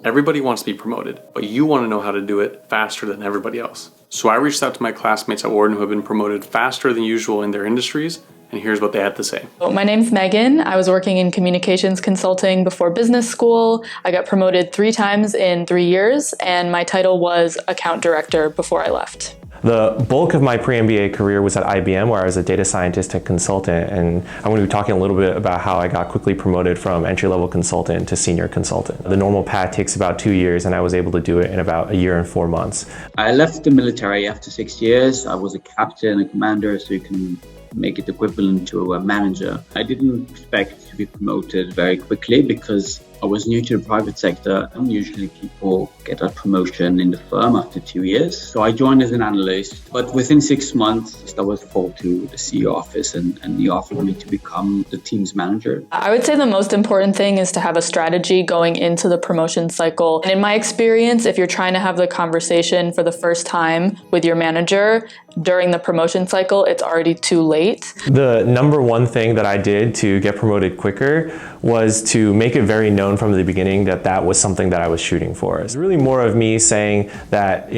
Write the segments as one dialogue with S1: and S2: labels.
S1: Everybody wants to be promoted, but you want to know how to do it faster than everybody else. So I reached out to my classmates at Wharton who have been promoted faster than usual in their industries, and here's what they had to say.
S2: My name's Megan. I was working in communications consulting before business school. I got promoted 3 times in 3 years, and my title was account director before I left.
S3: The bulk of my pre-MBA career was at IBM, where I was a data scientist and consultant, and I'm going to be talking a little bit about how I got quickly promoted from entry-level consultant to senior consultant. The normal path takes about 2 years, and I was able to do it in about 1 year and 4 months.
S4: I left the military after 6 years. I was a captain, a commander, so you can make it equivalent to a manager. I didn't expect to be promoted very quickly because I was new to the private sector, and usually people get a promotion in the firm after 2 years. So I joined as an analyst, but within 6 months, I was called to the CEO office and he offered me to become the team's manager.
S2: I would say the most important thing is to have a strategy going into the promotion cycle. And in my experience, if you're trying to have the conversation for the first time with your manager during the promotion cycle, it's already too late.
S3: The number one thing that I did to get promoted quicker was to make it very known from the beginning that that was something that I was shooting for. It's really more of me saying that,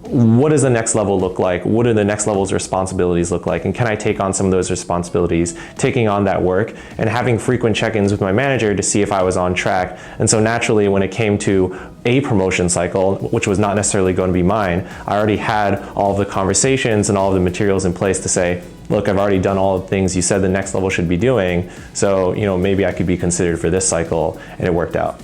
S3: what does the next level look like? What do the next level's responsibilities look like? And can I take on some of those responsibilities, taking on that work, and having frequent check-ins with my manager to see if I was on track. And so naturally, when it came to a promotion cycle, which was not necessarily going to be mine, I already had all of the conversations and all of the materials in place to say, look, I've already done all the things you said the next level should be doing, so maybe I could be considered for this cycle, and it worked out.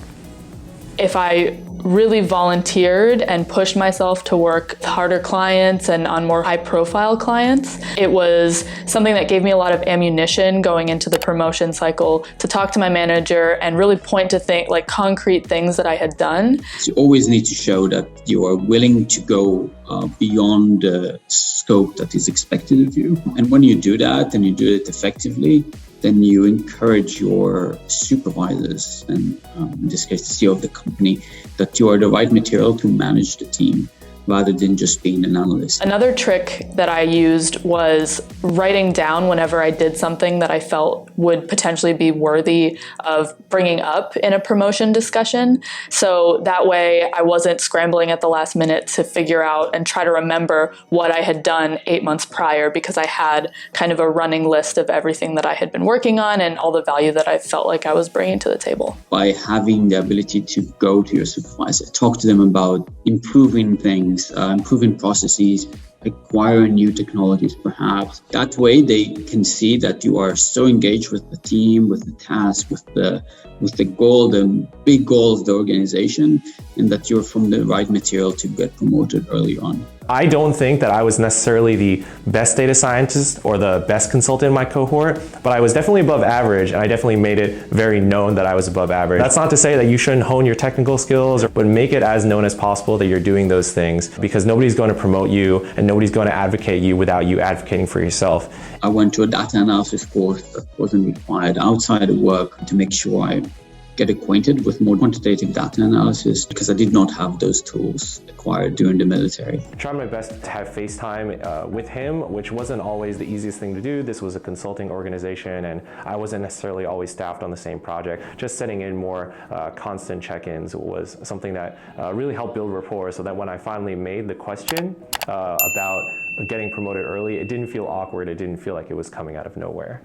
S2: If I really volunteered and pushed myself to work with harder clients and on more high-profile clients, it was something that gave me a lot of ammunition going into the promotion cycle to talk to my manager and really point to concrete things that I had done.
S4: You always need to show that you are willing to go beyond the scope that is expected of you. And when you do that and you do it effectively, then you encourage your supervisors, and in this case, the CEO of the company, that you are the right material to manage the team, rather than just being an analyst.
S2: Another trick that I used was writing down whenever I did something that I felt would potentially be worthy of bringing up in a promotion discussion. So that way I wasn't scrambling at the last minute to figure out and try to remember what I had done 8 months prior, because I had kind of a running list of everything that I had been working on and all the value that I felt like I was bringing to the table.
S4: By having the ability to go to your supervisor, talk to them about improving things, improving processes, acquiring new technologies perhaps. That way they can see that you are so engaged with the team, with the task, with the goal, the big goal of the organization, and that you're from the right material to get promoted early on.
S3: I don't think that I was necessarily the best data scientist or the best consultant in my cohort, but I was definitely above average, and I definitely made it very known that I was above average. That's not to say that you shouldn't hone your technical skills, but make it as known as possible that you're doing those things, because nobody's going to promote you and nobody's going to advocate you without you advocating for yourself.
S4: I went to a data analysis course that wasn't required outside of work to make sure I get acquainted with more quantitative data analysis, because I did not have those tools acquired during the military.
S3: I tried my best to have FaceTime with him, which wasn't always the easiest thing to do. This was a consulting organization, and I wasn't necessarily always staffed on the same project. Just setting in more constant check-ins was something that really helped build rapport, so that when I finally made the question about getting promoted early, it didn't feel awkward. It didn't feel like it was coming out of nowhere.